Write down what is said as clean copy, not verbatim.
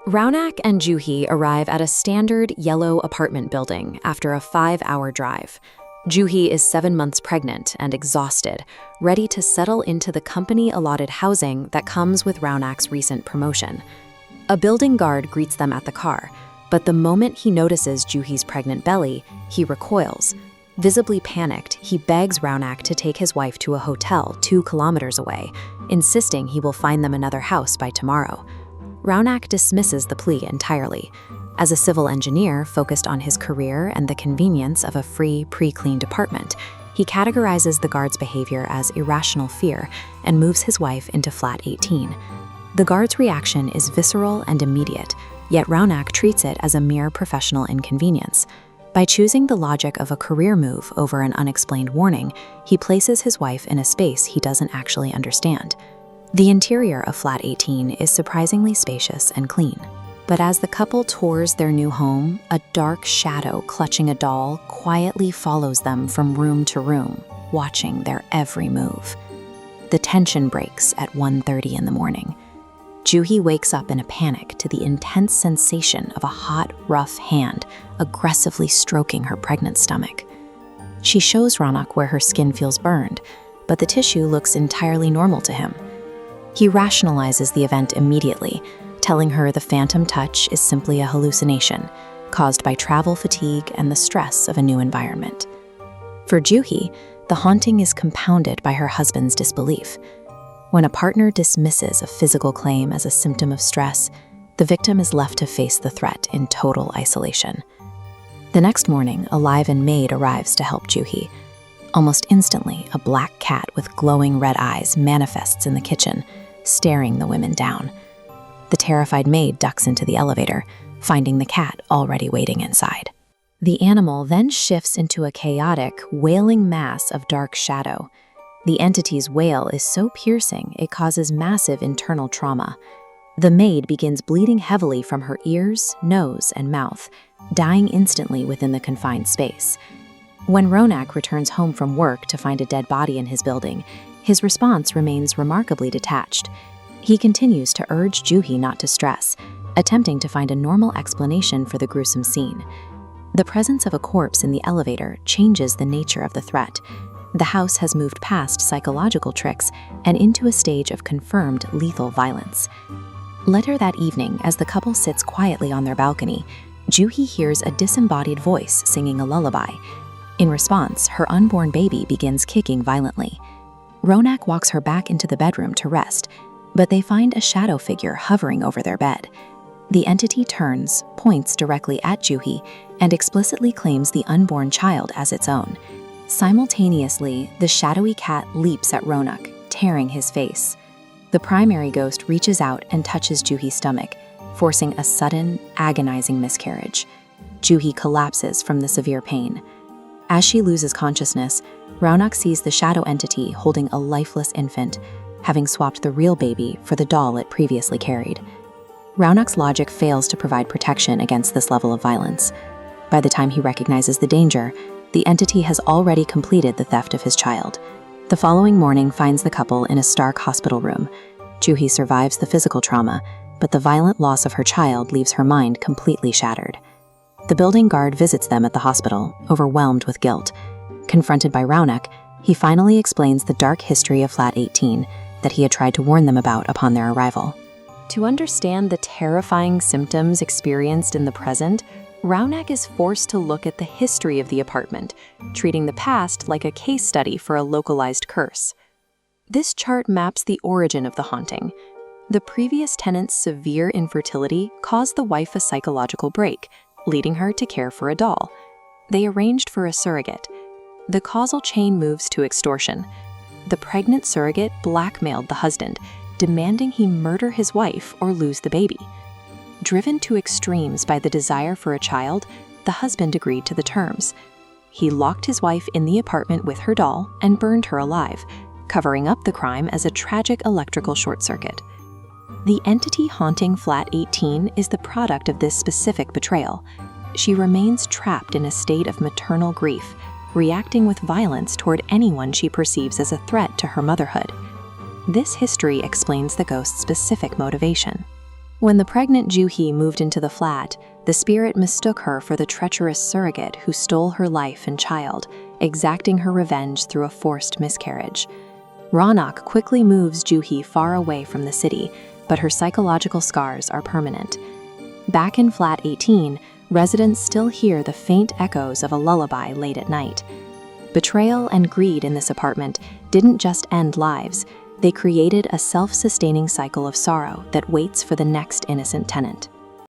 Raunak and Juhi arrive at a standard yellow apartment building after a 5-hour drive. Juhi is 7 months pregnant and exhausted, ready to settle into the company-allotted housing that comes with Raunak's recent promotion. A building guard greets them at the car, but the moment he notices Juhi's pregnant belly, he recoils. Visibly panicked, he begs Raunak to take his wife to a hotel 2 kilometers away, insisting he will find them another house by tomorrow. Raunak dismisses the plea entirely. As a civil engineer focused on his career and the convenience of a free, pre-cleaned apartment, he categorizes the guard's behavior as irrational fear and moves his wife into flat 18. The guard's reaction is visceral and immediate, yet Raunak treats it as a mere professional inconvenience. By choosing the logic of a career move over an unexplained warning, he places his wife in a space he doesn't actually understand. The interior of Flat 18 is surprisingly spacious and clean. But as the couple tours their new home, a dark shadow clutching a doll quietly follows them from room to room, watching their every move. The tension breaks at 1:30 in the morning. Juhi wakes up in a panic to the intense sensation of a hot, rough hand aggressively stroking her pregnant stomach. She shows Raunak where her skin feels burned, but the tissue looks entirely normal to him. He rationalizes the event immediately, telling her the phantom touch is simply a hallucination, caused by travel fatigue and the stress of a new environment. For Juhi, the haunting is compounded by her husband's disbelief. When a partner dismisses a physical claim as a symptom of stress, the victim is left to face the threat in total isolation. The next morning, a live-in maid arrives to help Juhi. Almost instantly, a black cat with glowing red eyes manifests in the kitchen, staring the women down. The terrified maid ducks into the elevator, finding the cat already waiting inside. The animal then shifts into a chaotic, wailing mass of dark shadow. The entity's wail is so piercing it causes massive internal trauma. The maid begins bleeding heavily from her ears, nose, and mouth, dying instantly within the confined space. When Raunak returns home from work to find a dead body in his building, his response remains remarkably detached. He continues to urge Juhi not to stress, attempting to find a normal explanation for the gruesome scene. The presence of a corpse in the elevator changes the nature of the threat. The house has moved past psychological tricks and into a stage of confirmed lethal violence. Later that evening, as the couple sits quietly on their balcony, Juhi hears a disembodied voice singing a lullaby. In response, her unborn baby begins kicking violently. Raunak walks her back into the bedroom to rest, but they find a shadow figure hovering over their bed. The entity turns, points directly at Juhi, and explicitly claims the unborn child as its own. Simultaneously, the shadowy cat leaps at Raunak, tearing his face. The primary ghost reaches out and touches Juhi's stomach, forcing a sudden, agonizing miscarriage. Juhi collapses from the severe pain. As she loses consciousness, Raunak sees the shadow entity holding a lifeless infant, having swapped the real baby for the doll it previously carried. Raunak's logic fails to provide protection against this level of violence. By the time he recognizes the danger, the entity has already completed the theft of his child. The following morning finds the couple in a stark hospital room. Juhi survives the physical trauma, but the violent loss of her child leaves her mind completely shattered. The building guard visits them at the hospital, overwhelmed with guilt. Confronted by Raunak, he finally explains the dark history of Flat 18 that he had tried to warn them about upon their arrival. To understand the terrifying symptoms experienced in the present, Raunak is forced to look at the history of the apartment, treating the past like a case study for a localized curse. This chart maps the origin of the haunting. The previous tenant's severe infertility caused the wife a psychological break, leading her to care for a doll. They arranged for a surrogate. The causal chain moves to extortion. The pregnant surrogate blackmailed the husband, demanding he murder his wife or lose the baby. Driven to extremes by the desire for a child, the husband agreed to the terms. He locked his wife in the apartment with her doll and burned her alive, covering up the crime as a tragic electrical short circuit. The entity haunting Flat 18 is the product of this specific betrayal. She remains trapped in a state of maternal grief, reacting with violence toward anyone she perceives as a threat to her motherhood. This history explains the ghost's specific motivation. When the pregnant Juhi moved into the flat, the spirit mistook her for the treacherous surrogate who stole her life and child, exacting her revenge through a forced miscarriage. Ronak quickly moves Juhi far away from the city, but her psychological scars are permanent. Back in Flat 18, residents still hear the faint echoes of a lullaby late at night. Betrayal and greed in this apartment didn't just end lives, they created a self-sustaining cycle of sorrow that waits for the next innocent tenant.